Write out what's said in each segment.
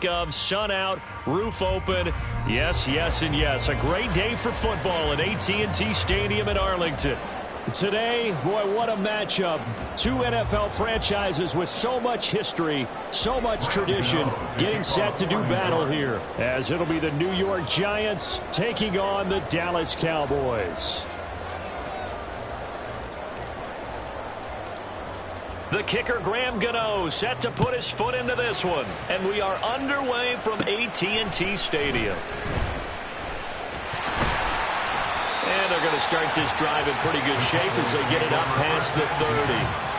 Of sun out, roof open. Yes, yes, and yes. A great day for football at AT&T Stadium in Arlington. Today, boy, what a matchup. Two NFL franchises with so much history, so much tradition, getting set to do battle here, as it'll be the New York Giants taking on the Dallas Cowboys. The kicker, Graham Gano, set to put his foot into this one. And we are underway from AT&T Stadium. And they're going to start this drive in pretty good shape as they get it up past the 30.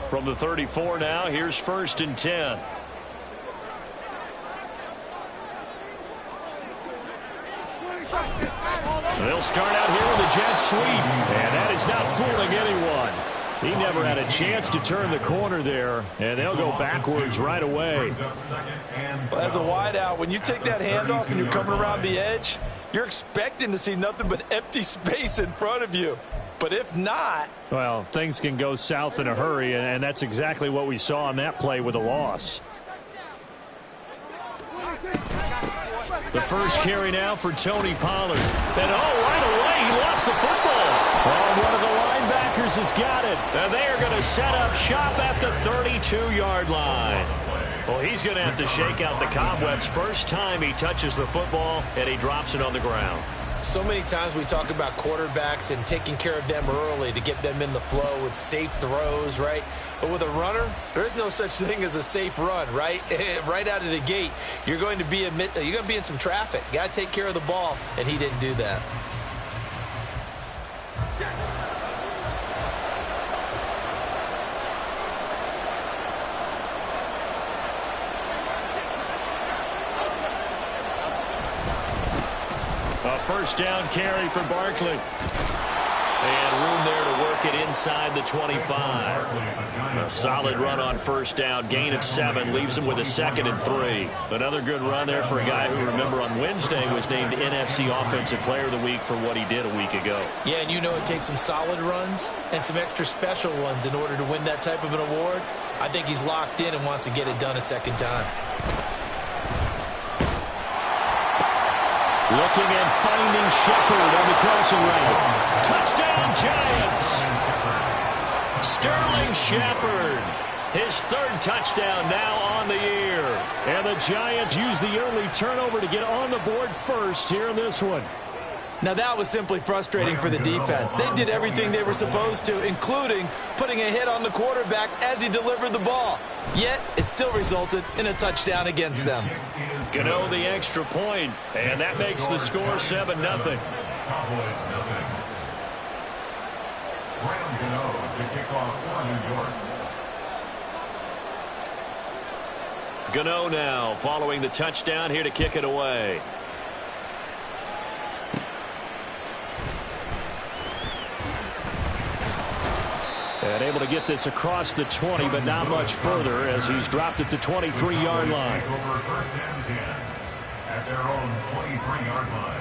From the 34 now, here's 1st and 10. They'll start out here with a jet sweep, and that is not fooling anyone. He never had a chance to turn the corner there, and they'll go backwards right away. Well, as a wideout, when you take that handoff and you're coming around the edge, you're expecting to see nothing but empty space in front of you. But if not... well, things can go south in a hurry, and that's exactly what we saw on that play with a loss. The first carry now for Tony Pollard. And right away, he lost the football. Oh, one of the linebackers has got it. And they are going to set up shop at the 32-yard line. Well, he's going to have to shake out the cobwebs first time he touches the football, and he drops it on the ground. So many times we talk about quarterbacks and taking care of them early to get them in the flow with safe throws, right? But with a runner, there is no such thing as a safe run, right? Right out of the gate, you're going to be in some traffic. Got to take care of the ball, and he didn't do that. First down carry for Barkley. And room there to work it inside the 25. A solid run on first down. Gain of 7 leaves him with a 2nd and 3. Another good run there for a guy who, remember, on Wednesday was named NFC Offensive Player of the Week for what he did a week ago. Yeah, and you know it takes some solid runs and some extra special ones in order to win that type of an award. I think he's locked in and wants to get it done a second time. Looking and finding Shepard on the crossing route. Touchdown, Giants! Sterling Shepard. His 3rd touchdown now on the year. And the Giants use the early turnover to get on the board first here in this one. Now that was simply frustrating for the defense. They did everything they were supposed to, including putting a hit on the quarterback as he delivered the ball. Yet, it still resulted in a touchdown against them. Gano the extra point, and that makes the score 7-0. Gano now following the touchdown here to kick it away. And able to get this across the 20, but not much further as he's dropped at the 23-yard line. Over 1st and 10 at their own 23-yard line.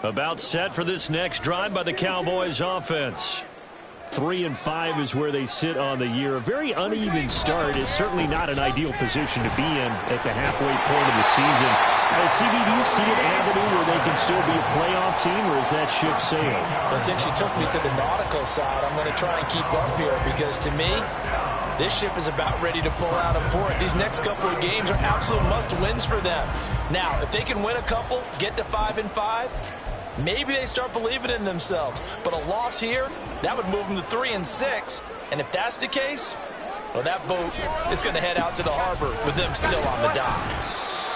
About set for this next drive by the Cowboys offense. 3-5 is where they sit on the year. A very uneven start is certainly not an ideal position to be in at the halfway point of the season. CB, do you see an avenue where they can still be a playoff team, or is that ship sailed? Well, since you took me to the nautical side, I'm going to try and keep up here because to me, this ship is about ready to pull out of port. These next couple of games are absolute must-wins for them. Now, if they can win a couple, get to 5-5, maybe they start believing in themselves. But a loss here, that would move them to 3-6. And if that's the case, well, that boat is going to head out to the harbor with them still on the dock.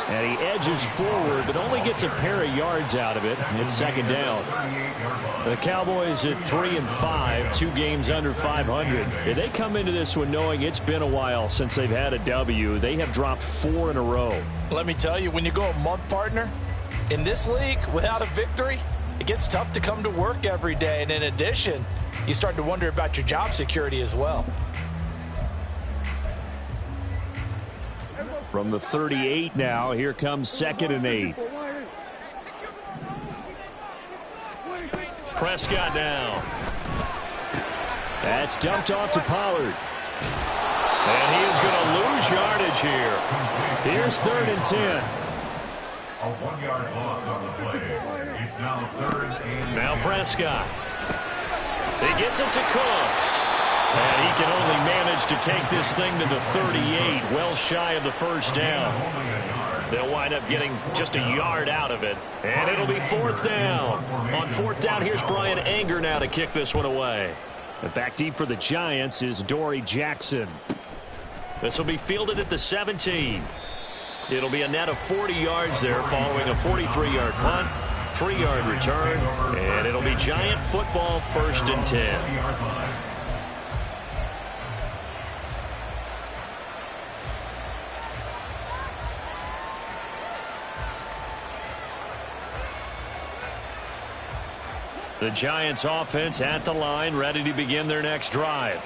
And he edges forward, but only gets a pair of yards out of it. It's second down. The Cowboys at 3-5, 2 games under 500. And they come into this one knowing it's been a while since they've had a W. They have dropped 4 in a row. Let me tell you, when you go a month, partner, in this league, without a victory, it gets tough to come to work every day. And in addition, you start to wonder about your job security as well. From the 38 now, here comes 2nd and 8. Prescott now. That's dumped off to Pollard. And he is going to lose yardage here. Here's 3rd and 10. A 1-yard loss on the play. It's now 3rd and 8. Now Prescott. He gets it to Cooks. And he can only manage to take this thing to the 38, well shy of the first down. They'll wind up getting just a yard out of it. And it'll be 4th down. On 4th down, here's Brian Anger now to kick this one away. And back deep for the Giants is Dory Jackson. This will be fielded at the 17. It'll be a net of 40 yards there following a 43-yard punt, 3-yard return, and it'll be Giant football 1st and 10. The Giants offense at the line, ready to begin their next drive.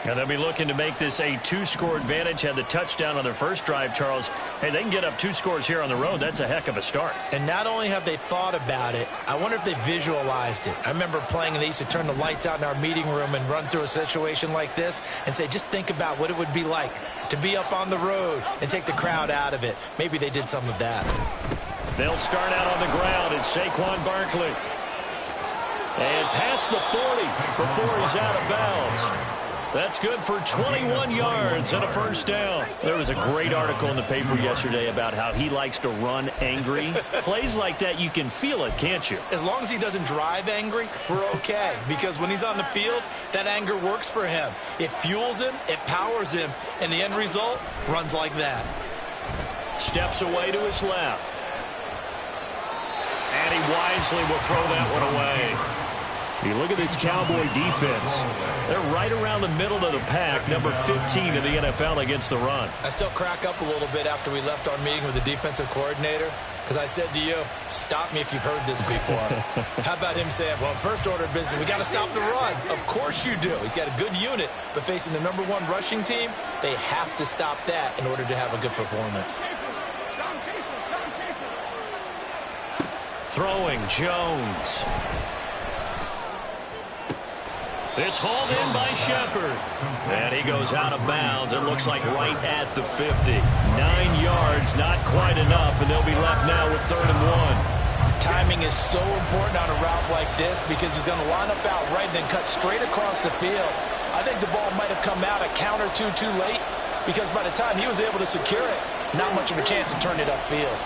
And they'll be looking to make this a 2-score advantage. Had the touchdown on their first drive, Charles. Hey, they can get up 2 scores here on the road. That's a heck of a start. And not only have they thought about it, I wonder if they visualized it. I remember playing and they used to turn the lights out in our meeting room and run through a situation like this and say, just think about what it would be like to be up on the road and take the crowd out of it. Maybe they did some of that. They'll start out on the ground. It's Saquon Barkley. And past the 40 before he's out of bounds. That's good for 21 yards and a first down. There was a great article in the paper yesterday about how he likes to run angry. Plays like that, you can feel it, can't you? As long as he doesn't drive angry, we're okay. Because when he's on the field, that anger works for him. It fuels him, it powers him, and the end result runs like that. Steps away to his left. And he wisely will throw that one away. You look at this Cowboy defense. They're right around the middle of the pack, number 15 in the NFL against the run. I still crack up a little bit after we left our meeting with the defensive coordinator, because I said to you, stop me if you've heard this before. How about him saying, well, first order of business, we got to stop the run. Of course you do. He's got a good unit, but facing the number 1 rushing team, they have to stop that in order to have a good performance. Throwing Jones. It's hauled in by Shepard. And he goes out of bounds. It looks like right at the 50. 9 yards, not quite enough, and they'll be left now with 3rd and 1. Timing is so important on a route like this because he's going to line up out right and then cut straight across the field. I think the ball might have come out a count or two too late because by the time he was able to secure it, not much of a chance to turn it upfield.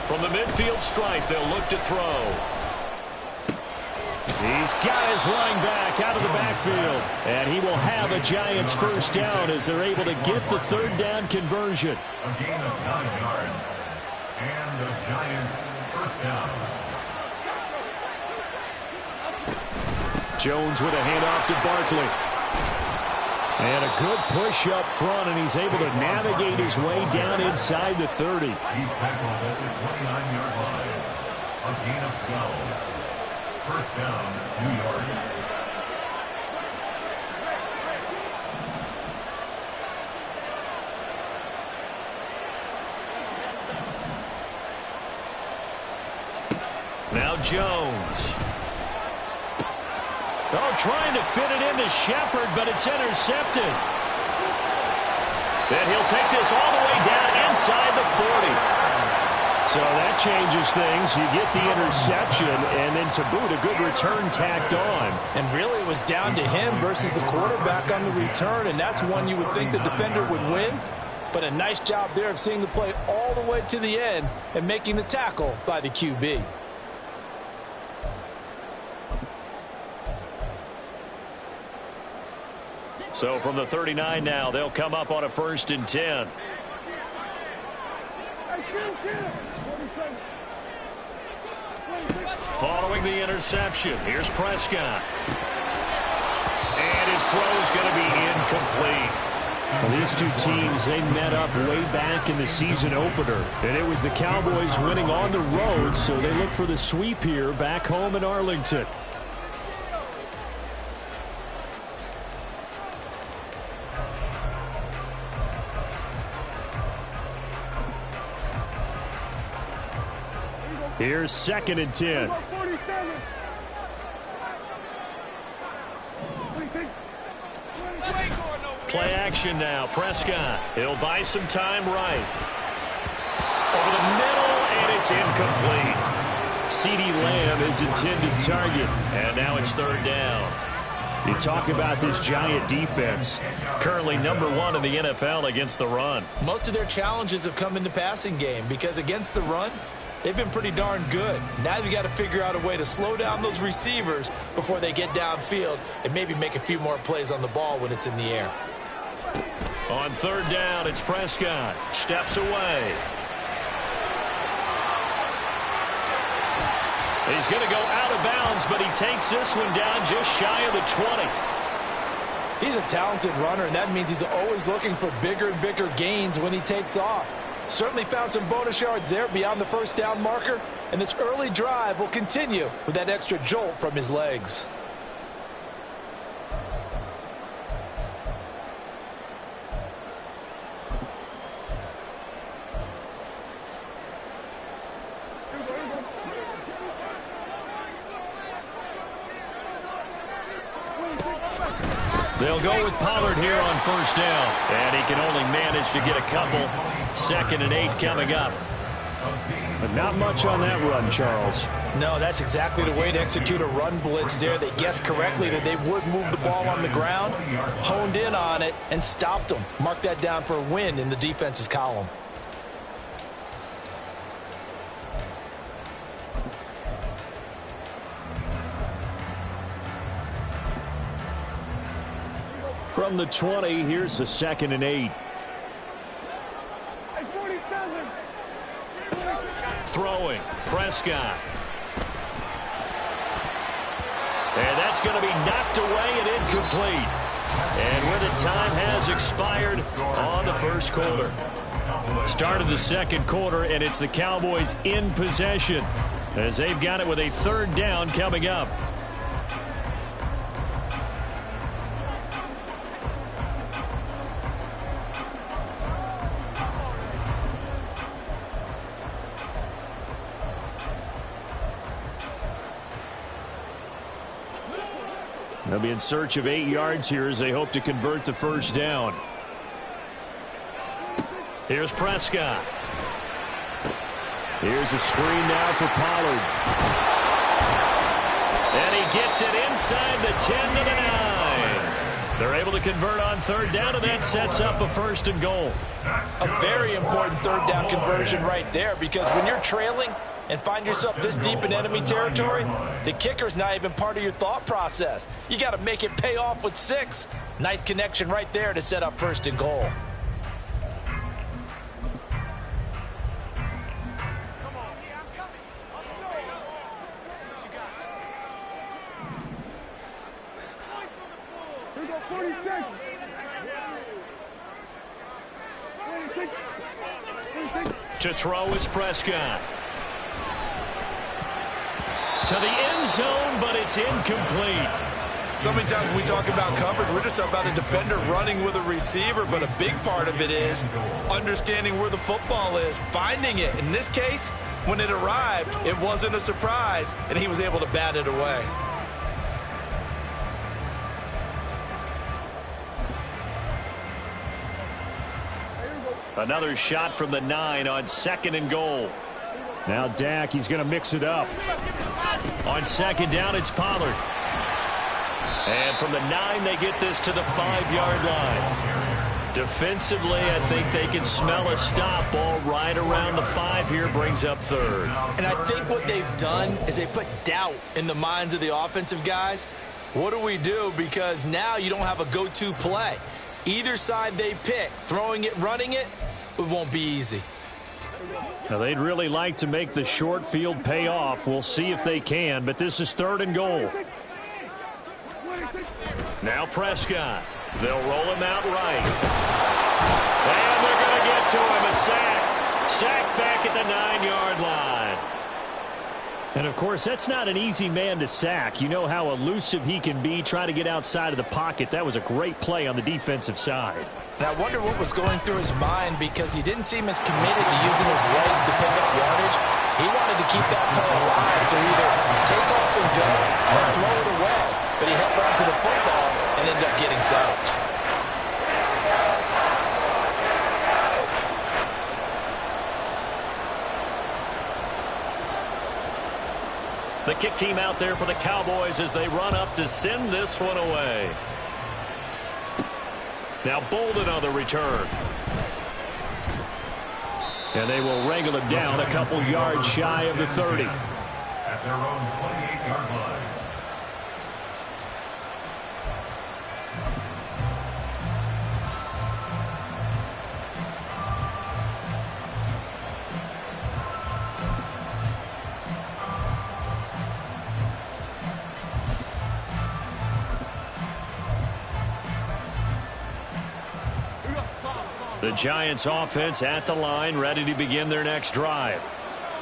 From the midfield stripe, they'll look to throw. He's got his running back out of the backfield. And he will have a Giants first down as they're able to get the 3rd down conversion. A gain of 9 yards. And the Giants first down. Jones with a handoff to Barkley. And a good push up front, and he's able to navigate his way down inside the 30. He's tackled at the 29-yard line. A gain of 12. First down, New York. Now Jones. Oh, trying to fit it into Shepard, but it's intercepted. Then he'll take this all the way down inside the 40. So that changes things. You get the interception, and then to boot, a good return tacked on. And really, it was down to him versus the quarterback on the return, and that's one you would think the defender would win. But a nice job there of seeing the play all the way to the end and making the tackle by the QB. So from the 39 now, they'll come up on a 1st and 10. Following the interception, here's Prescott. And his throw is going to be incomplete. Well, these two teams, they met up way back in the season opener. And it was the Cowboys winning on the road, so they look for the sweep here back home in Arlington. Here's 2nd and 10. Play action now. Prescott. He'll buy some time right. Over the middle, and it's incomplete. CeeDee Lamb is intended target, and now it's 3rd down. You talk about this Giant defense. Currently #1 in the NFL against the run. Most of their challenges have come in the passing game because against the run, they've been pretty darn good. Now you've got to figure out a way to slow down those receivers before they get downfield and maybe make a few more plays on the ball when it's in the air. On 3rd down, it's Prescott. Steps away. He's going to go out of bounds, but he takes this one down just shy of the 20. He's a talented runner, and that means he's always looking for bigger and bigger gains when he takes off. Certainly found some bonus yards there beyond the 1st down marker, and this early drive will continue with that extra jolt from his legs. They'll go with Pollard here on 1st down. And he can only manage to get a couple. 2nd and 8 coming up. But not much on that run, Charles. No, that's exactly the way to execute a run blitz there. They guessed correctly that they would move the ball on the ground, honed in on it, and stopped them. Mark that down for a win in the defense's column. From the 20, here's the 2nd and 8. Throwing, Prescott. And that's going to be knocked away and incomplete. And where the time has expired on the 1st quarter. Start of the 2nd quarter, and it's the Cowboys in possession as they've got it with a 3rd down coming up. They'll be in search of 8 yards here as they hope to convert the 1st down. Here's Prescott. Here's a screen now for Pollard. And he gets it inside the 10 to the 9. They're able to convert on 3rd down, and that sets up a 1st and goal. A very important 3rd down conversion right there, because when you're trailing and find yourself this deep in enemy territory, the kicker's not even part of your thought process. You got to make it pay off with 6. Nice connection right there to set up 1st and goal. To throw is Prescott. To the end zone, but it's incomplete. So many times when we talk about coverage, we're just about a defender running with a receiver, but a big part of it is understanding where the football is, finding it. In this case, when it arrived, it wasn't a surprise, and he was able to bat it away. Another shot from the 9 on 2nd and goal. Now Dak, he's going to mix it up. On 2nd down, it's Pollard. And from the 9, they get this to the 5-yard line. Defensively, I think they can smell a stop. Ball right around the 5 here, brings up 3rd. And I think what they've done is they put doubt in the minds of the offensive guys. What do we do? Because now you don't have a go-to play. Either side they pick, throwing it, running it, it won't be easy. Now, they'd really like to make the short field pay off. We'll see if they can, but this is 3rd and goal. Now Prescott. They'll roll him out right. And they're going to get to him. A sack. Sack back at the 9-yard line. And, of course, that's not an easy man to sack. You know how elusive he can be, trying to get outside of the pocket. That was a great play on the defensive side. And I wonder what was going through his mind, because he didn't seem as committed to using his legs to pick up yardage. He wanted to keep that play alive to either take off and go or throw it away. But he held on to the football and ended up getting sacked. The kick team out there for the Cowboys as they run up to send this one away. Now Bolden on the return. And they will wrangle him down a couple yards shy of the 30. At their own 28-yard line. The Giants offense at the line, ready to begin their next drive.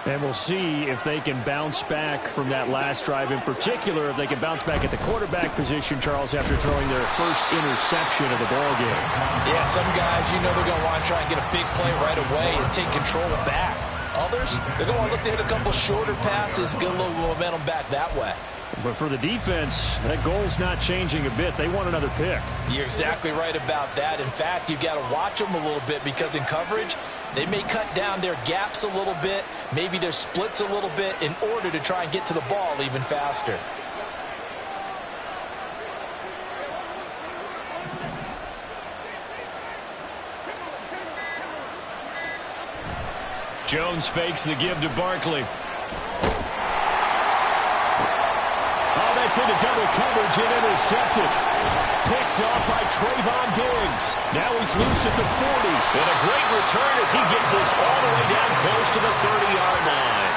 And we'll see if they can bounce back from that last drive, in particular if they can bounce back at the quarterback position, Charles, after throwing their first interception of the ballgame. Yeah, some guys, you know, they're going to want to try and get a big play right away and take control back. Others, they're going to look to hit a couple shorter passes, get a little momentum back that way. But for the defense, that goal's not changing a bit. They want another pick. You're exactly right about that. In fact, you've got to watch them a little bit, because in coverage, they may cut down their gaps a little bit, maybe their splits a little bit, in order to try and get to the ball even faster. Jones fakes the give to Barkley. It's into double coverage and intercepted. Picked off by Trayvon Diggs. Now he's loose at the 40. And a great return as he gets this all the way down close to the 30-yard line.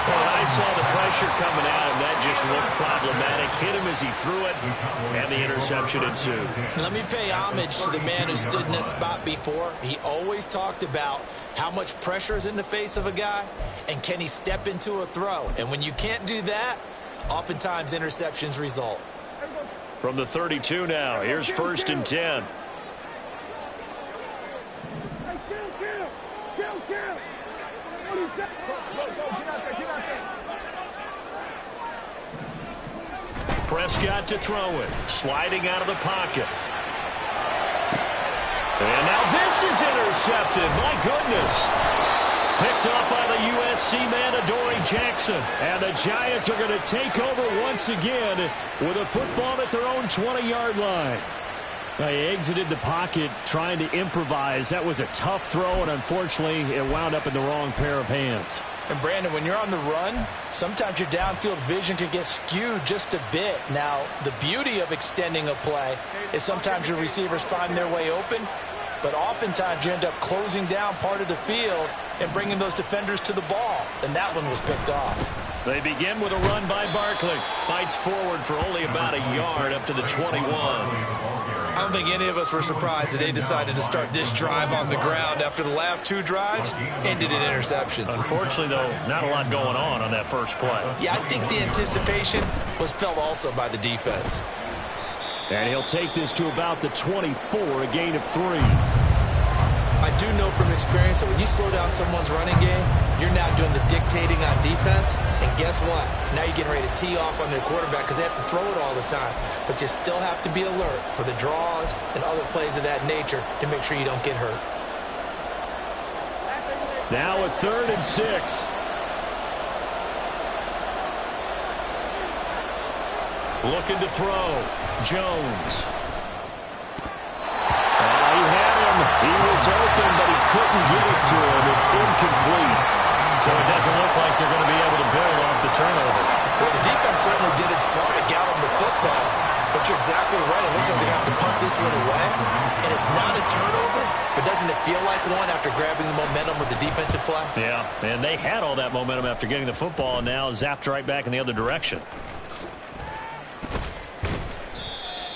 When I saw the pressure coming at him, that just looked problematic. Hit him as he threw it, and the interception ensued. Let me pay homage to the man who stood in this spot before. He always talked about how much pressure is in the face of a guy, and can he step into a throw. And when you can't do that, oftentimes interceptions result. From the 32 now, here's 1st and 10. Prescott to throw it, sliding out of the pocket. And now this is intercepted. My goodness. Picked up by the USC man, Adoree Jackson. And the Giants are going to take over once again with a football at their own 20-yard line. Now, he exited the pocket trying to improvise. That was a tough throw, and unfortunately, it wound up in the wrong pair of hands. And, Brandon, when you're on the run, sometimes your downfield vision can get skewed just a bit. Now, the beauty of extending a play is sometimes your receivers find their way open, but oftentimes you end up closing down part of the field and bringing those defenders to the ball, and that one was picked off. They begin with a run by Barkley. Fights forward for only about a yard up to the 21. I don't think any of us were surprised that they decided to start this drive on the ground after the last 2 drives ended in interceptions. Unfortunately, though, not a lot going on that first play. Yeah, I think the anticipation was felt also by the defense. And he'll take this to about the 24, a gain of 3. I do know from experience that when you slow down someone's running game, you're now doing the dictating on defense. And guess what? Now you're getting ready to tee off on their quarterback because they have to throw it all the time. But you still have to be alert for the draws and other plays of that nature to make sure you don't get hurt. Now a 3rd and 6. Looking to throw. Jones. He had him. He was open, but he couldn't get it to him. It's incomplete. So it doesn't look like they're going to be able to build off the turnover. Well, the defense certainly did its part to get him the football. But you're exactly right. It looks like they have to punt this one away. And it's not a turnover, but doesn't it feel like one after grabbing the momentum with the defensive play? Yeah, and they had all that momentum after getting the football, and now zapped right back in the other direction.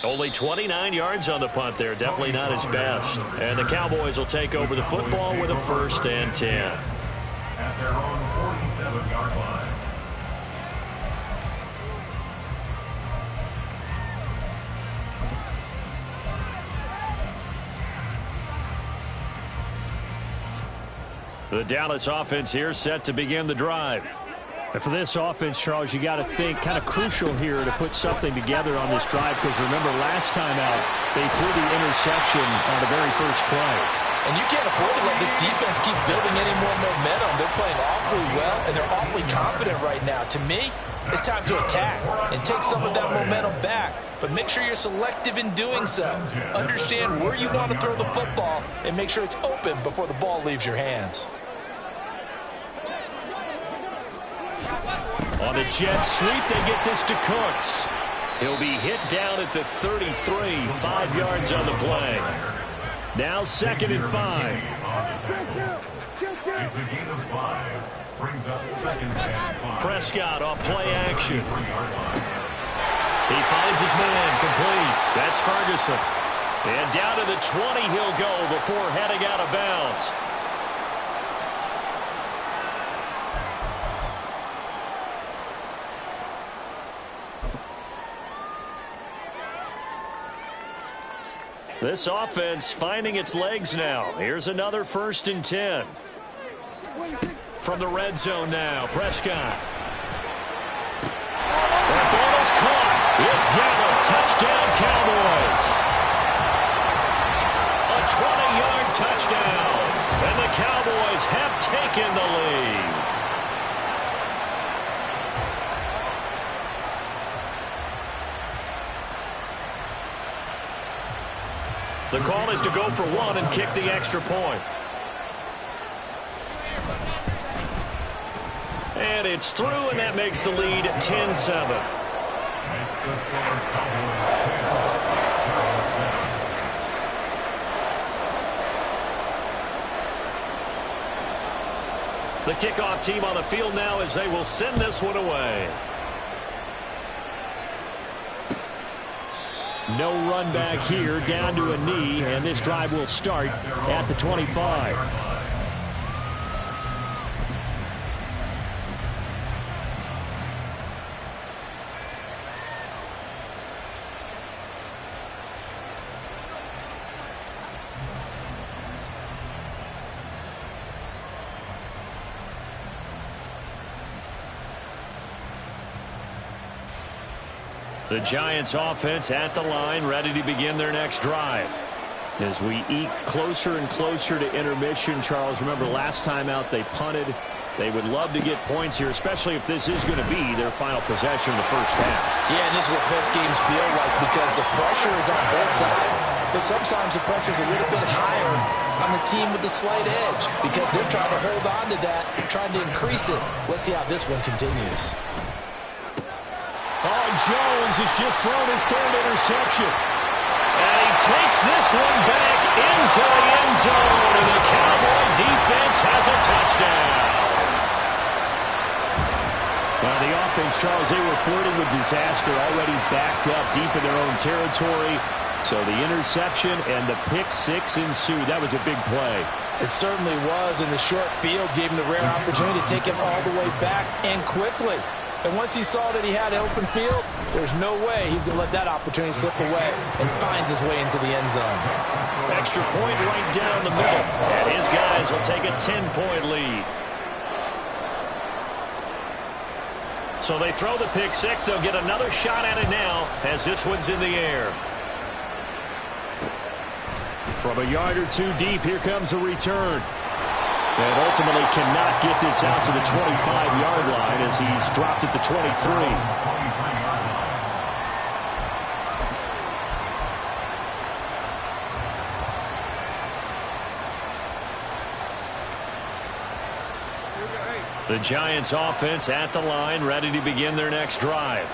Only 29 yards on the punt there. Definitely not his best. And the Cowboys will take over the football with a 1st and 10. At their own 47-yard line. The Dallas offense here set to begin the drive. And for this offense, Charles, you got to think kind of crucial here to put something together on this drive, because remember last time out they threw the interception on the very first play. And you can't afford to let this defense keep building any more momentum. They're playing awfully well, and they're awfully confident right now. To me, it's time to attack and take some of that momentum back. But make sure you're selective in doing so. Understand where you want to throw the football and make sure it's open before the ball leaves your hands. On the jet sweep, they get this to Cooks. He'll be hit down at the 33, 5 yards on the play. Now 2nd and 5. It's a gain of 5. Brings up 2nd and 5. Prescott off play action. He finds his man complete. That's Ferguson. And down to the 20 he'll go before heading out of bounds. This offense finding its legs now. Here's another 1st and 10. From the red zone now, Prescott. That ball is caught. It's Gallup. Touchdown, Cowboys. A 20-yard touchdown. And the Cowboys have taken the lead. The call is to go for 1 and kick the extra point. And it's through, and that makes the lead 10-7. Makes the score Cowboys 10, The kickoff team on the field now as they will send this one away. No run back here, down to a knee, and this drive will start at the 25. The Giants offense at the line, ready to begin their next drive. As we eke closer and closer to intermission, Charles, remember last time out they punted. They would love to get points here, especially if this is going to be their final possession in the first half. Yeah, and this is what close games feel like because the pressure is on both sides. But sometimes the pressure is a little bit higher on the team with the slight edge because they're trying to hold on to that, trying to increase it. Let's see how this one continues. Oh, Jones has just thrown his 3rd interception. And he takes this one back into the end zone, and the Cowboy defense has a touchdown. Now, the offense, Charles, they were flirting with disaster, already backed up deep in their own territory. So the interception and the pick 6 ensued. That was a big play. It certainly was, and the short field gave him the rare opportunity to take it all the way back and quickly. And once he saw that he had an open field, there's no way he's going to let that opportunity slip away and finds his way into the end zone. Extra point right down the middle. And his guys will take a 10-point lead. So they throw the pick 6. They'll get another shot at it now as this one's in the air. From a yard or two deep, here comes a return. And ultimately cannot get this out to the 25-yard line as he's dropped at the 23. The Giants offense at the line, ready to begin their next drive.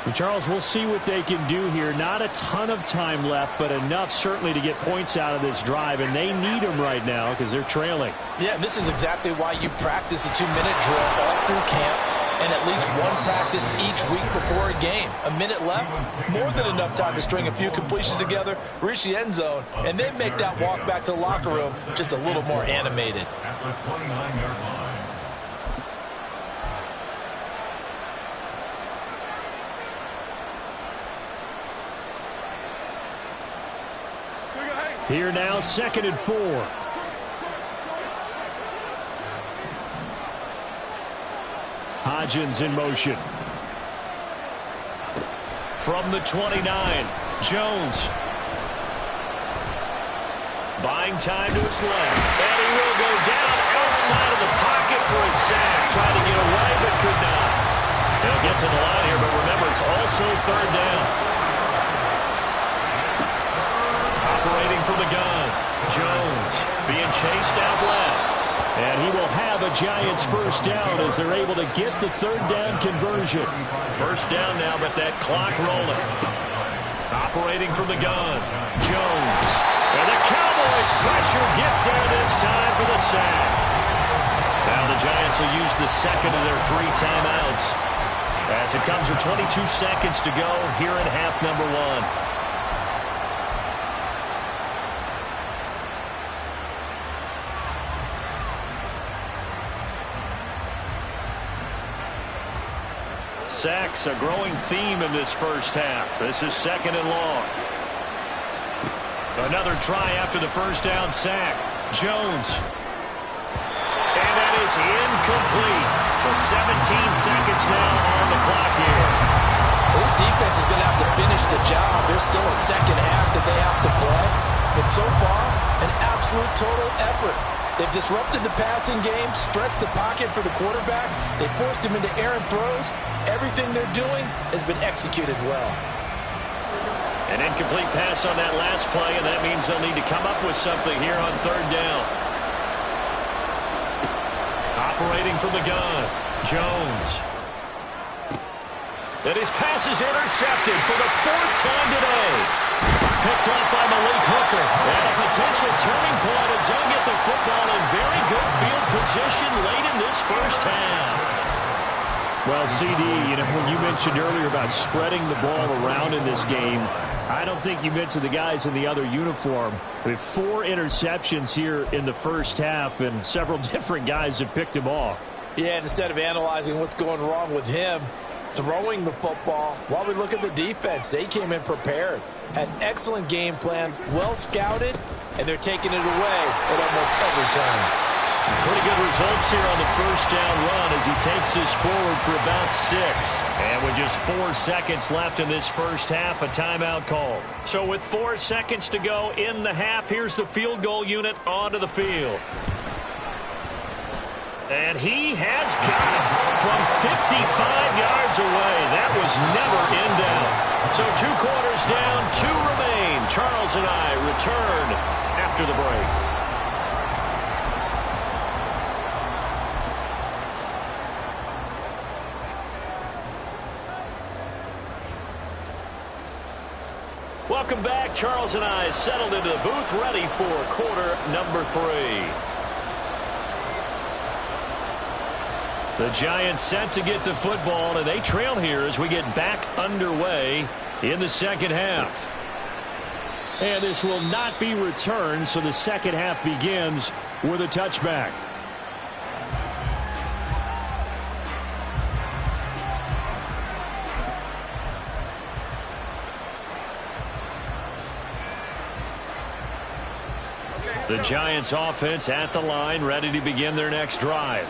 And Charles, we'll see what they can do here. Not a ton of time left, but enough certainly to get points out of this drive, and they need them right now because they're trailing. Yeah, and this is exactly why you practice a 2-minute drill all through camp and at least one practice each week before a game. A minute left, more than enough time to string a few completions together, reach the end zone, and then make that walk back to the locker room just a little more animated. At the 29-yard line. Here now, 2nd and 4. Hodgins in motion. From the 29, Jones. Buying time to his left. And he will go down outside of the pocket for a sack. Trying to get away, but could not. He'll get to the line here, but remember, it's also 3rd down. Operating from the gun. Jones being chased out left. And he will have a Giants 1st down as they're able to get the 3rd down conversion. 1st down now, but that clock rolling. Operating from the gun. Jones. And the Cowboys pressure gets there this time for the sack. Now the Giants will use the 2nd of their 3 timeouts as it comes with 22 seconds to go here in half number 1. Sacks, a growing theme in this 1st half. This is 2nd and long. Another try after the 1st down sack. Jones. And that is incomplete. So 17 seconds now on the clock here. This defense is going to have to finish the job. There's still a 2nd half that they have to play. But so far, an absolute total effort. They've disrupted the passing game, stressed the pocket for the quarterback. They forced him into errant throws. Everything they're doing has been executed well. An incomplete pass on that last play, and that means they'll need to come up with something here on 3rd down. Operating from the gun, Jones. And his pass is intercepted for the 4th time today. Picked off by Malik Hooker. And a potential turning point as they'll get the football in very good field position late in this 1st half. Well, CD, when you mentioned earlier about spreading the ball around in this game, I don't think you mentioned the guys in the other uniform. We have 4 interceptions here in the 1st half, and several different guys have picked him off. Yeah, and instead of analyzing what's going wrong with him, throwing the football, while we look at the defense, they came in prepared. Had an excellent game plan, well scouted, and they're taking it away at almost every turn. Pretty good results here on the 1st down run as he takes this forward for about 6. And with just 4 seconds left in this 1st half, a timeout call. So with 4 seconds to go in the half, here's the field goal unit onto the field. And he has got it from 55 yards away. That was never in doubt. So 2 quarters down, 2 remain. Charles and I return after the break. Welcome back. Charles and I settled into the booth, ready for quarter number 3. The Giants set to get the football, and they trail here as we get back underway in the 2nd half. And this will not be returned, so the 2nd half begins with a touchback. The Giants offense at the line, ready to begin their next drive.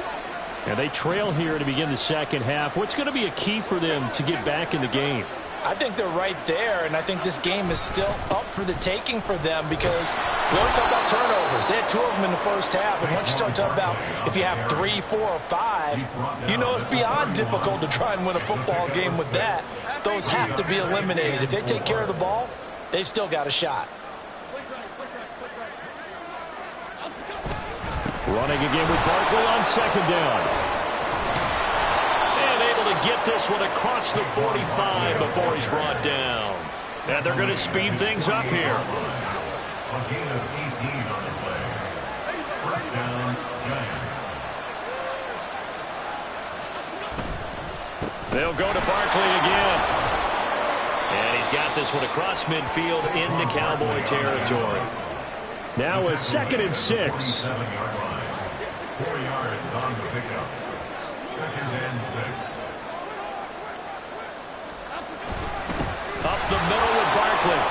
And they trail here to begin the 2nd half. What's going to be a key for them to get back in the game? I think they're right there, and I think this game is still up for the taking for them because we always talk about turnovers. They had 2 of them in the 1st half, and once you start talking about if you have 3, 4, or 5, you know it's beyond difficult to try and win a football game with that. Those have to be eliminated. If they take care of the ball, they've still got a shot. Running again with Barkley on 2nd down. And able able to get this one across the 45 before he's brought down. And they're going to speed things up here. A gain of 18 on the play. First down, Giants. They'll go to Barkley again. And he's got this one across midfield into Cowboy territory. Now a 2nd and 6. 7-yard line. 4 yards on the pickup. 2nd and 6. Up the middle with Barkley.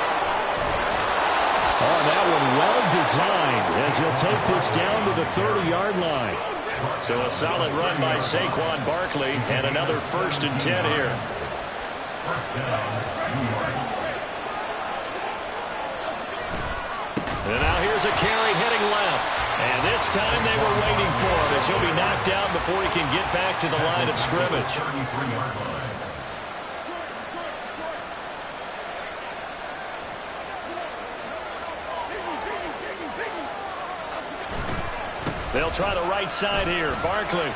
Oh, that one well designed as he'll take this down to the 30-yard line. So a solid run by Saquon Barkley and another 1st and 10 here. First down, New York. And now here's a carry heading left. And this time they were waiting for him as he'll be knocked down before he can get back to the line of scrimmage. 33-yard line. They'll try the right side here. Barkley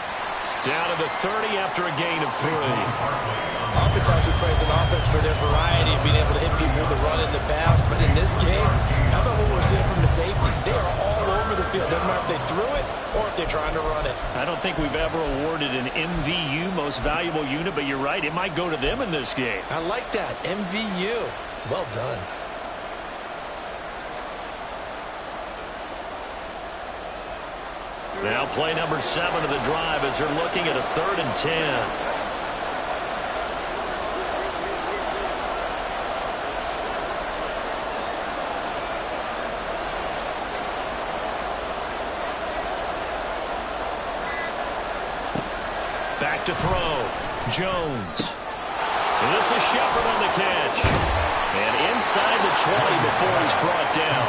down to the 30 after a gain of 3. Oftentimes we praise an offense for their variety of being able to hit people with the run in the pass. But in this game, how about what we're seeing from the safeties? They are all over the field. Doesn't matter if they threw it or if they're trying to run it. I don't think we've ever awarded an MVU, most valuable unit, but you're right. It might go to them in this game. I like that. MVU. Well done. Now play number 7 of the drive as they're looking at a 3rd and 10. Back to throw. Jones. This is Shepard on the catch. And inside the 20 before he's brought down.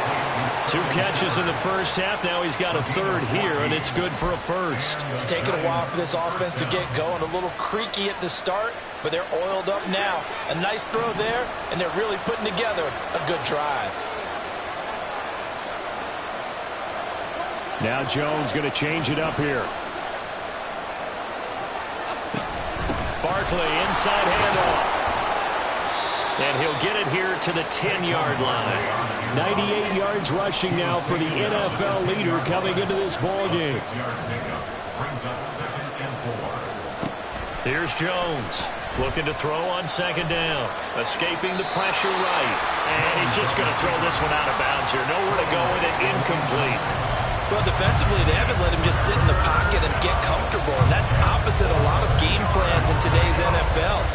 2 catches in the first half. Now he's got a 3rd here, and it's good for a 1st. It's taken a while for this offense to get going. A little creaky at the start, but they're oiled up now. A nice throw there, and they're really putting together a good drive. Now Jones going to change it up here. Barkley, inside handoff. And he'll get it here to the 10-yard line. 98 yards rushing now for the NFL leader coming into this ball game. 6-yard pickup brings up 2nd and 4. Here's Jones looking to throw on 2nd down. Escaping the pressure right. And he's just going to throw this one out of bounds here. Nowhere to go with it. Incomplete. Well, defensively, they haven't let him just sit in the pocket and get comfortable. And that's opposite a lot of game plans in today's NFL.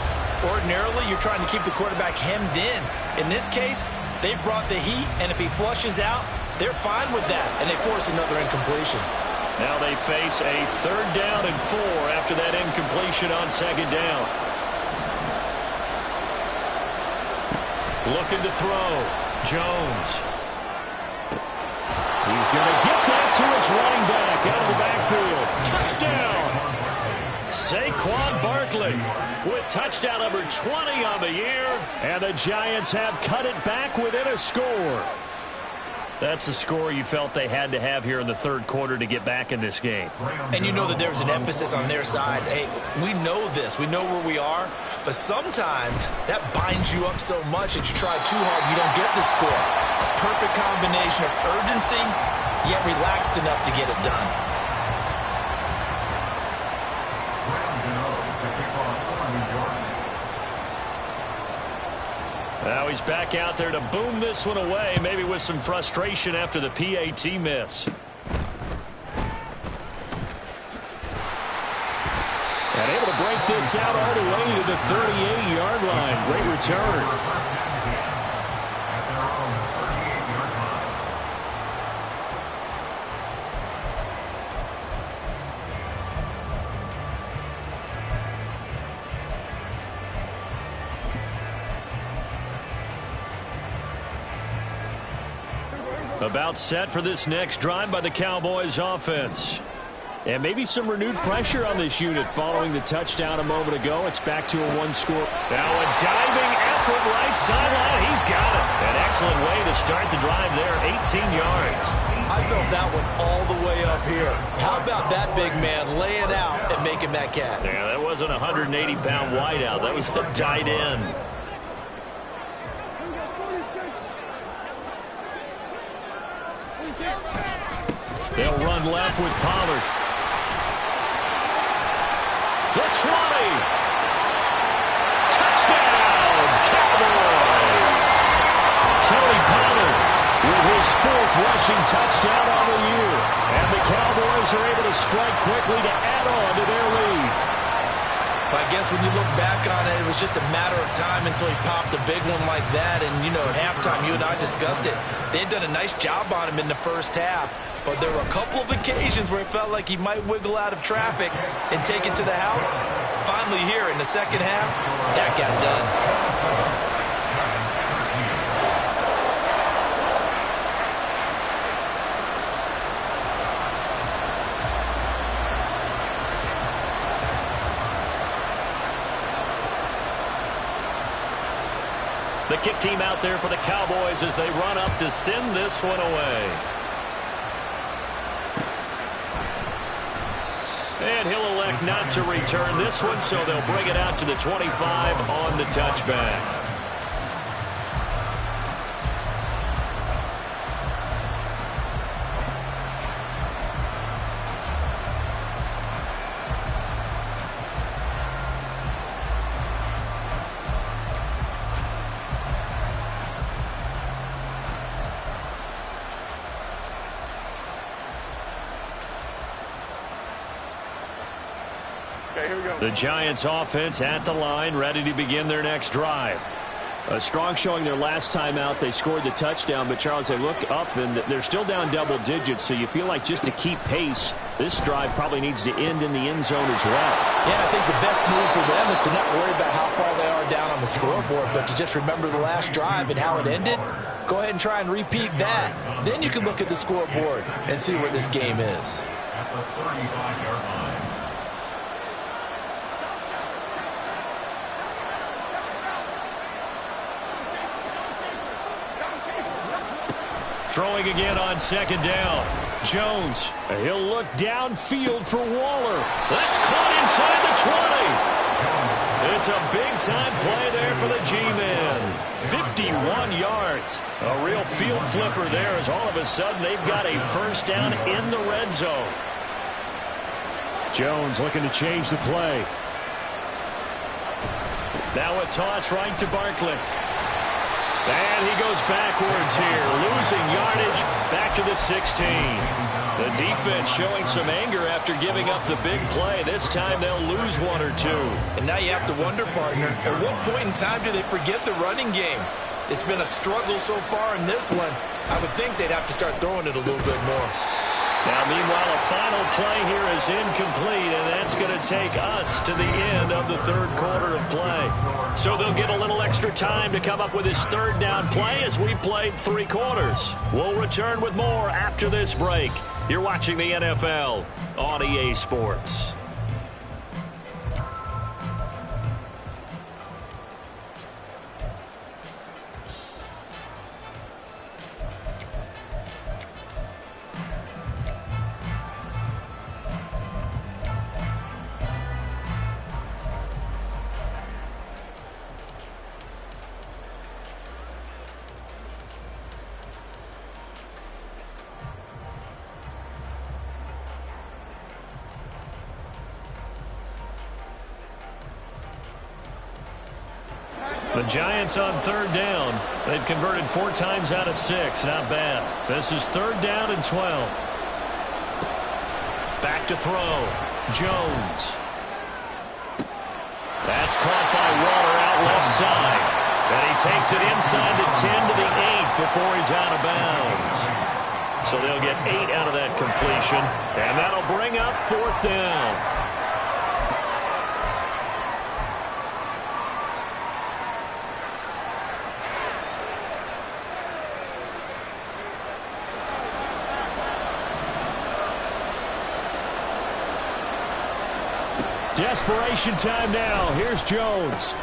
Ordinarily, you're trying to keep the quarterback hemmed in. In this case, they brought the heat, and if he flushes out, they're fine with that, and they force another incompletion. Now they face a 3rd down and 4 after that incompletion on 2nd down. Looking to throw. Jones. He's going to get that to his running back out of the backfield. Touchdown! Saquon Barkley with touchdown number 20 on the year. And the Giants have cut it back within a score. That's a score you felt they had to have here in the 3rd quarter to get back in this game. And you know that there's an emphasis on their side. Hey, we know this. We know where we are. But sometimes that binds you up so much that you try too hard, you don't get the score. A perfect combination of urgency, yet relaxed enough to get it done. Now he's back out there to boom this one away, maybe with some frustration after the PAT miss. And able to break this out all the way to the 38-yard line. Great return. About set for this next drive by the Cowboys offense. And maybe some renewed pressure on this unit following the touchdown a moment ago. It's back to a one-score. Now a diving effort right sideline. He's got it. An excellent way to start the drive there, 18 yards. I felt that one all the way up here. How about that big man laying out and making that catch? Yeah, that wasn't a 180-pound wideout. That was a tight end. They'll run left with Pollard. The 20. Touchdown, Cowboys. Tony Pollard with his 4th rushing touchdown on the year. And the Cowboys are able to strike quickly to add on to their lead. I guess when you look back on it, it was just a matter of time until he popped a big one like that. And, you know, at halftime, you and I discussed it. They had done a nice job on him in the first half. But there were a couple of occasions where it felt like he might wiggle out of traffic and take it to the house. Finally here in the second half, that got done. The kick team out there for the Cowboys as they run up to send this one away. And he'll elect not to return this one, so they'll bring it out to the 25 on the touchback. The Giants offense at the line, ready to begin their next drive. A strong showing their last time out. They scored the touchdown, but Charles, they look up and they're still down double digits, so you feel like just to keep pace, this drive probably needs to end in the end zone as well. Yeah, I think the best move for them is to not worry about how far they are down on the scoreboard, but to just remember the last drive and how it ended. Go ahead and try and repeat that. Then you can look at the scoreboard and see where this game is. At the 35-yard line. Throwing again on second down. Jones, he'll look downfield for Waller. That's caught inside the 20. It's a big-time play there for the G-men. 51 yards. A real field flipper there as all of a sudden they've got a first down in the red zone. Jones looking to change the play. Now a toss right to Barkley. And he goes backwards here, losing yardage back to the 16. The defense showing some anger after giving up the big play. This time they'll lose one or two. And now you have to wonder, partner, at what point in time do they forget the running game? It's been a struggle so far in this one. I would think they'd have to start throwing it a little bit more. Now, meanwhile, a final play here is incomplete, and that's going to take us to the end of the third quarter of play. So they'll get a little extra time to come up with his third down play as we played 3 quarters. We'll return with more after this break. You're watching the NFL on EA Sports. The Giants on third down. They've converted 4 times out of 6. Not bad. This is third down and 12. Back to throw. Jones. That's caught by Waller out left side. And he takes it inside the 10 to the 8 before he's out of bounds. So they'll get 8 out of that completion. And that'll bring up fourth down. Desperation time now. Here's Jones.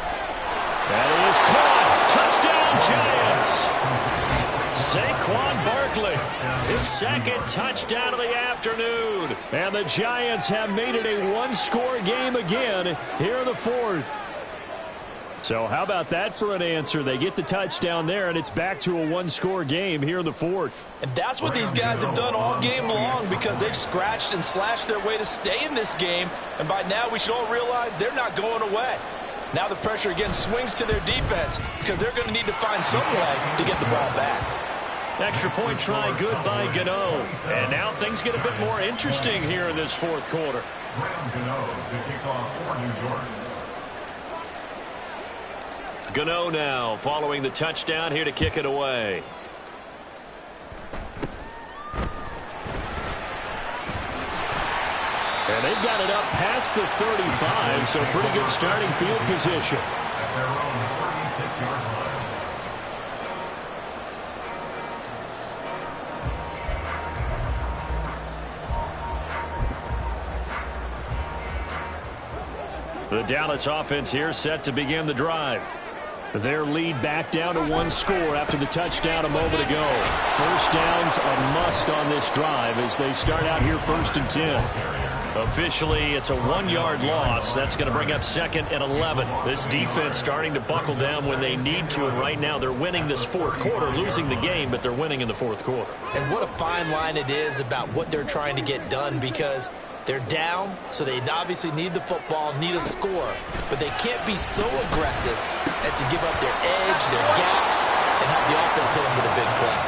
That is caught. Touchdown, Giants. Saquon Barkley, his second touchdown of the afternoon. And the Giants have made it a one-score game again here in the fourth. So how about that for an answer? They get the touchdown there, and it's back to a one-score game here in the fourth. And that's what these guys have done all game long, because they've scratched and slashed their way to stay in this game. And by now, we should all realize they're not going away. Now the pressure again swings to their defense, because they're going to need to find some way to get the ball back. Extra point try good by Gano. And now things get a bit more interesting here in this fourth quarter. Graham Gano to kick off for New York. Gano now following the touchdown here to kick it away. And they've got it up past the 35, so pretty good starting field position. At their own 36-yard line. The Dallas offense here set to begin the drive. Their lead back down to one score after the touchdown a moment ago. First down's a must on this drive as they start out here 1st and 10. Officially, it's a 1-yard loss. That's going to bring up 2nd and 11. This defense starting to buckle down when they need to, and right now they're winning this fourth quarter, losing the game, but they're winning in the fourth quarter. And what a fine line it is about what they're trying to get done, because they're down, so they obviously need the football, need a score, but they can't be so aggressive as to give up their edge, their gaps, and have the offense hit them with a big play.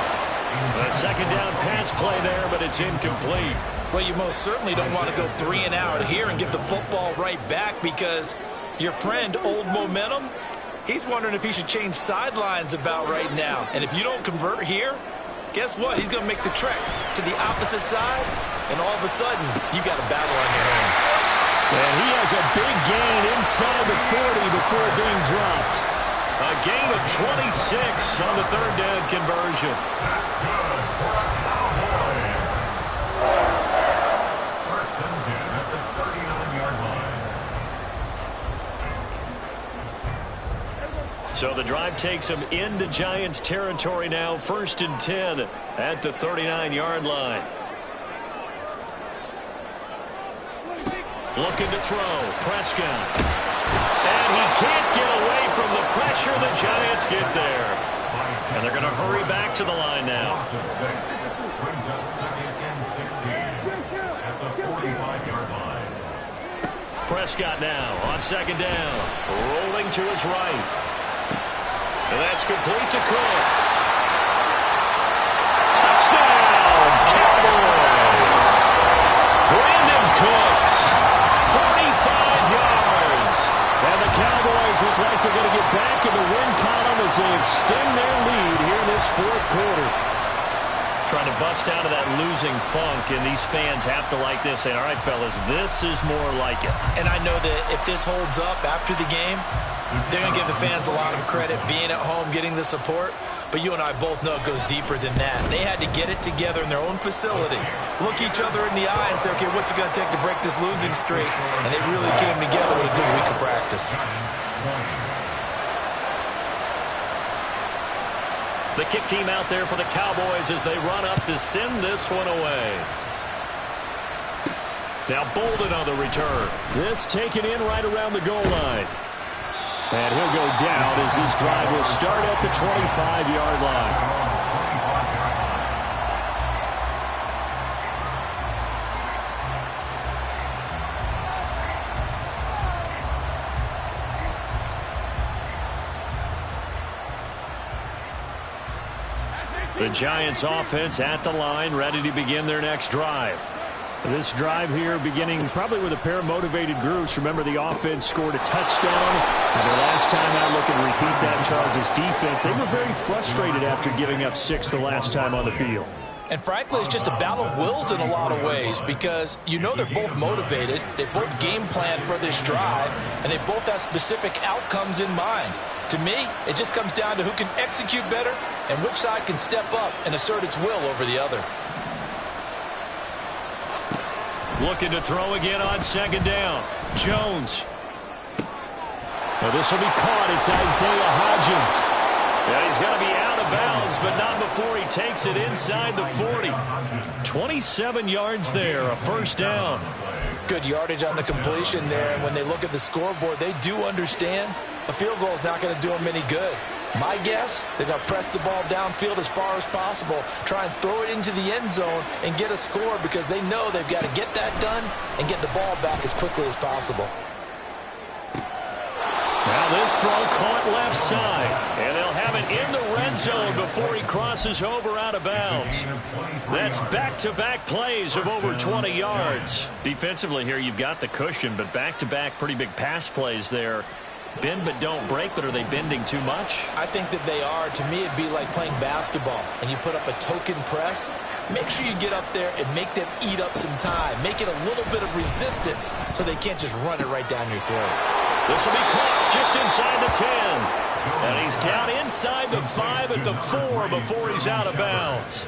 A second down pass play there, but it's incomplete. Well, you most certainly don't want to go 3 and out here and get the football right back, because your friend, Old Momentum, he's wondering if he should change sidelines about right now. And if you don't convert here, guess what? He's going to make the trek to the opposite side, and all of a sudden, you got a battle on your hands. And he has a big gain inside the 40 before being dropped. A gain of 26 on the third down conversion. That's good for a Cowboys. First and 10 at the 39-yard line. So the drive takes them into Giants territory now. 1st and 10 at the 39-yard line. Looking to throw. Prescott. And he can't get away from the pressure. The Giants get there. And they're going to hurry back to the line now. Loss of 6 brings up 2nd and 16 at the 45-yard line. Prescott now on 2nd down. Rolling to his right. And that's complete to Cooks. Touchdown, Cowboys! Brandon Cooks, 45 yards. And the Cowboys look like they're going to get back in the win column as they extend their lead here in this fourth quarter. Trying to bust out of that losing funk, and these fans have to like this. Saying, all right, fellas, this is more like it. And I know that if this holds up after the game, they're going to give the fans a lot of credit being at home, getting the support. But you and I both know it goes deeper than that. They had to get it together in their own facility, look each other in the eye and say, okay, what's it going to take to break this losing streak? And they really came together with a good week of practice. The kick team out there for the Cowboys as they run up to send this one away. Now Bolden on the return. This taken in right around the goal line. And he'll go down as this drive will start at the 25-yard line. The Giants offense at the line, ready to begin their next drive. This drive here beginning probably with a pair of motivated groups. Remember, the offense scored a touchdown. And the last time I look and repeat that, Charles' defense, they were very frustrated after giving up 6 the last time on the field. And frankly, it's just a battle of wills in a lot of ways, because you know they're both motivated, they both game plan for this drive, and they both have specific outcomes in mind. To me, it just comes down to who can execute better and which side can step up and assert its will over the other. Looking to throw again on second down. Jones. Well, this will be caught. It's Isaiah Hodgins. Yeah, he's going to be out of bounds, but not before he takes it inside the 40. 27 yards there, a first down. Good yardage on the completion there. And when they look at the scoreboard, they do understand a field goal is not going to do them any good. My guess, they're going to press the ball downfield as far as possible, try and throw it into the end zone and get a score because they know they've got to get that done and get the ball back as quickly as possible. Now this throw caught left side, and they'll have it in the red zone before he crosses over out of bounds. That's back-to-back plays of over 20 yards. Defensively here, you've got the cushion, but back-to-back pretty big pass plays there. Bend but don't break, but are they bending too much? I think that they are. To me, it'd be like playing basketball, and you put up a token press. Make sure you get up there and make them eat up some time. Make it a little bit of resistance so they can't just run it right down your throat. This will be caught just inside the 10. And he's down inside the 5 at the 4 before he's out of bounds.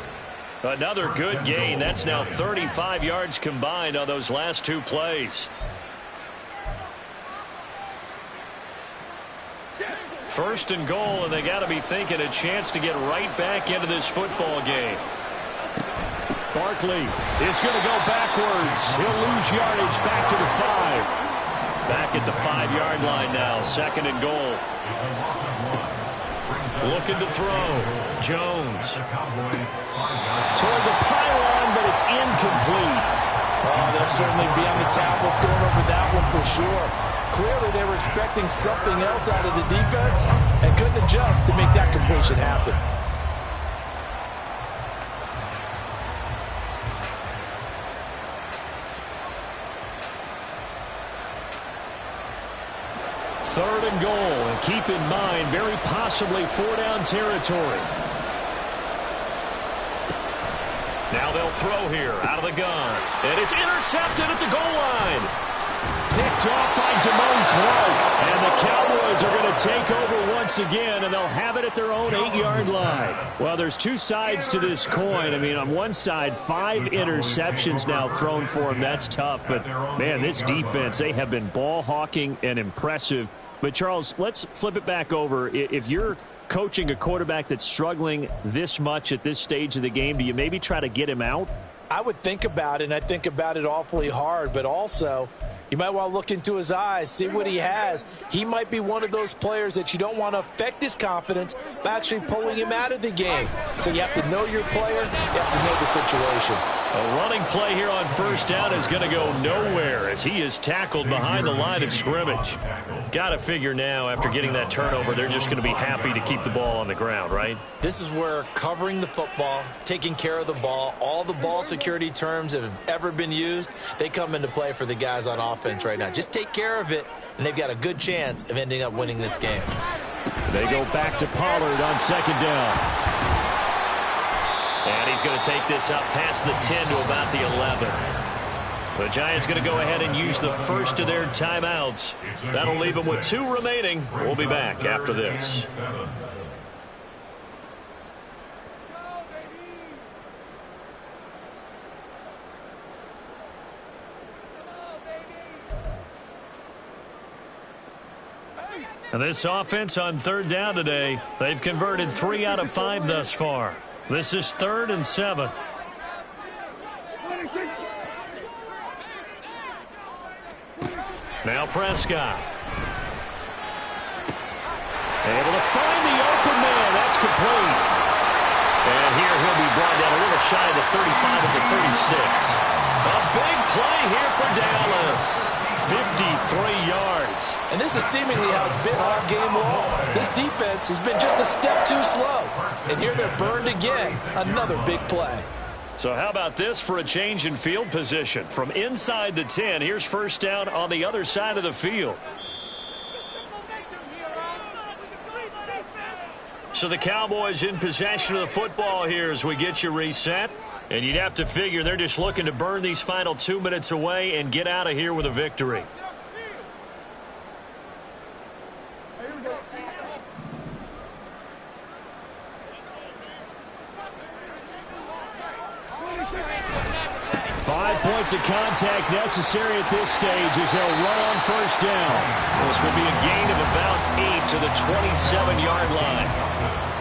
Another good gain. That's now 35 yards combined on those last two plays. First and goal, and they got to be thinking a chance to get right back into this football game. Barkley is going to go backwards. He'll lose yardage back to the 5. Back at the 5-yard line now, second and goal. Looking to throw. Jones. Toward the pylon, but it's incomplete. Oh, they'll certainly be on the tablets going over that one for sure. Clearly they were expecting something else out of the defense and couldn't adjust to make that completion happen. Third and goal, and keep in mind, very possibly 4-down territory. Now they'll throw here, out of the gun. And it's intercepted at the goal line. Picked off by Damone Clark. And the Cowboys are going to take over once again, and they'll have it at their own 8-yard line. Well, there's two sides to this coin. I mean, on one side, 5 interceptions now thrown for them. That's tough. But, man, this defense, they have been ball hawking and impressive. But, Charles, let's flip it back over. If you're coaching a quarterback that's struggling this much at this stage of the game, do you maybe try to get him out? I would think about it, and I think about it awfully hard, but also you might want to look into his eyes, see what he has. He might be one of those players that you don't want to affect his confidence by actually pulling him out of the game. So you have to know your player, you have to know the situation. A running play here on first down is going to go nowhere as he is tackled behind the line of scrimmage. Got to figure now, after getting that turnover, they're just going to be happy to keep the ball on the ground, right? This is where covering the football, taking care of the ball, all the ball security terms that have ever been used, they come into play for the guys on offense right now. Just take care of it, and they've got a good chance of ending up winning this game. They go back to Pollard on second down. And he's going to take this up past the 10 to about the 11. The Giants going to go ahead and use the first of their timeouts. That'll leave them with 2 remaining. We'll be back after this. And this offense on third down today, they've converted 3 out of 5 thus far. This is 3rd and 7. Now Prescott. Able to find the open man. That's complete. And here he'll be brought down a little shy of the 35 of the 36. A big play here for Dallas. 53 yards. And this is seemingly how it's been all game long. This defense has been just a step too slow. And here they're burned again. Another big play. So how about this for a change in field position? From inside the 10, here's first down on the other side of the field. So the Cowboys in possession of the football here as we get you reset. And you'd have to figure they're just looking to burn these final 2 minutes away and get out of here with a victory. points of contact necessary at this stage as they'll run on first down. This will be a gain of about 8 to the 27-yard line.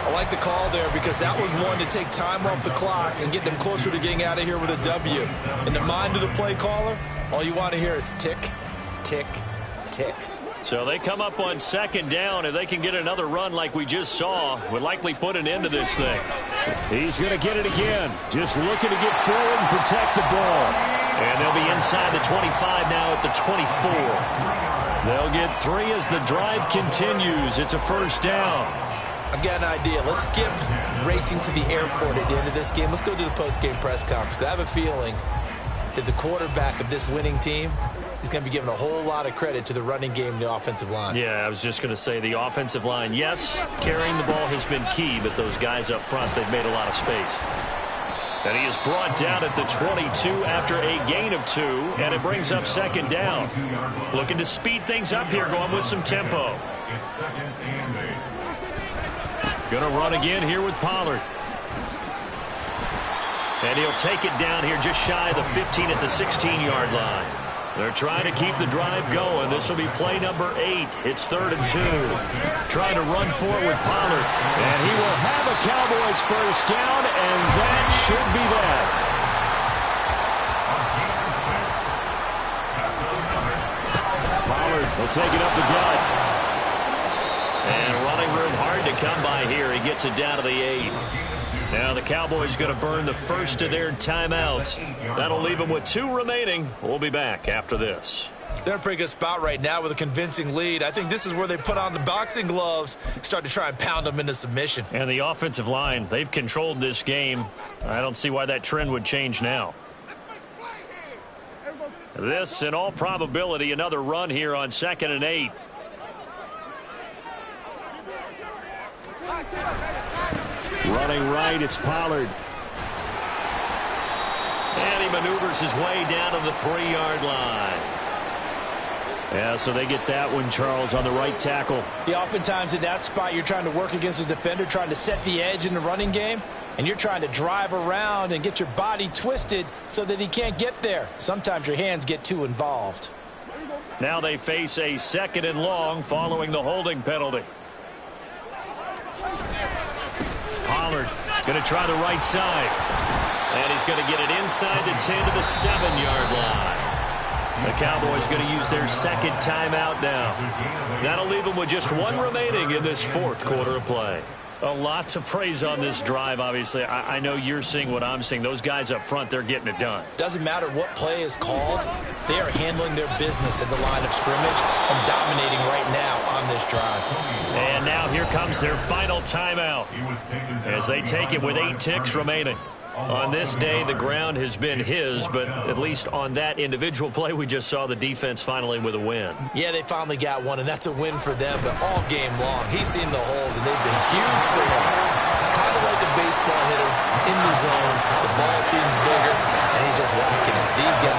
I like the call there because that was one to take time off the clock and get them closer to getting out of here with a W. In the mind of the play caller, all you want to hear is tick, tick, tick. So they come up on second down. If they can get another run like we just saw, would likely put an end to this thing. He's going to get it again. Just looking to get forward and protect the ball. And they'll be inside the 25 now at the 24. They'll get 3 as the drive continues. It's a first down. I've got an idea. Let's skip racing to the airport at the end of this game. Let's go to the post-game press conference. I have a feeling that the quarterback of this winning team is going to be given a whole lot of credit to the running game and the offensive line. Yeah, I was just going to say the offensive line. Yes, carrying the ball has been key, but those guys up front, they've made a lot of space. And he is brought down at the 22 after a gain of 2, and it brings up second down. Looking to speed things up here, going with some tempo. It's second and 8. Going to run again here with Pollard. And he'll take it down here just shy of the 15 at the 16-yard line. They're trying to keep the drive going. This will be play number 8. It's 3rd and 2. Trying to run forward with Pollard. And he will have a Cowboys first down, and that should be that. Pollard will take it up the gut. And running room hard to come by here. He gets it down to the 8. Now the Cowboys going to burn the first of their timeouts. That'll leave them with 2 remaining. We'll be back after this. They're in a pretty good spot right now with a convincing lead. I think this is where they put on the boxing gloves, start to try and pound them into submission. And the offensive line, they've controlled this game. I don't see why that trend would change now. This, in all probability, another run here on 2nd and 8. Running right, it's Pollard. And he maneuvers his way down to the 3-yard line. Yeah, so they get that one, Charles, on the right tackle. Yeah, oftentimes in that spot, you're trying to work against a defender, trying to set the edge in the running game, and you're trying to drive around and get your body twisted so that he can't get there. Sometimes your hands get too involved. Now they face a 2nd and long following the holding penalty. Pollard going to try the right side. And he's going to get it inside the 10 to the 7-yard line. The Cowboys going to use their 2nd timeout now. That'll leave them with just 1 remaining in this 4th quarter of play. A lot to praise on this drive, obviously. I know you're seeing what I'm seeing. Those guys up front, they're getting it done. Doesn't matter what play is called. They are handling their business at the line of scrimmage and dominating right now on this drive. And now here comes their final timeout as they take it with 8 ticks remaining. On this day, the ground has been his, but at least on that individual play, we just saw the defense finally with a win. Yeah, they finally got one, and that's a win for them, but all game long, he's seen the holes, and they've been huge for him. Kind of like a baseball hitter in the zone. The ball seems bigger, and he's just whacking it. These guys.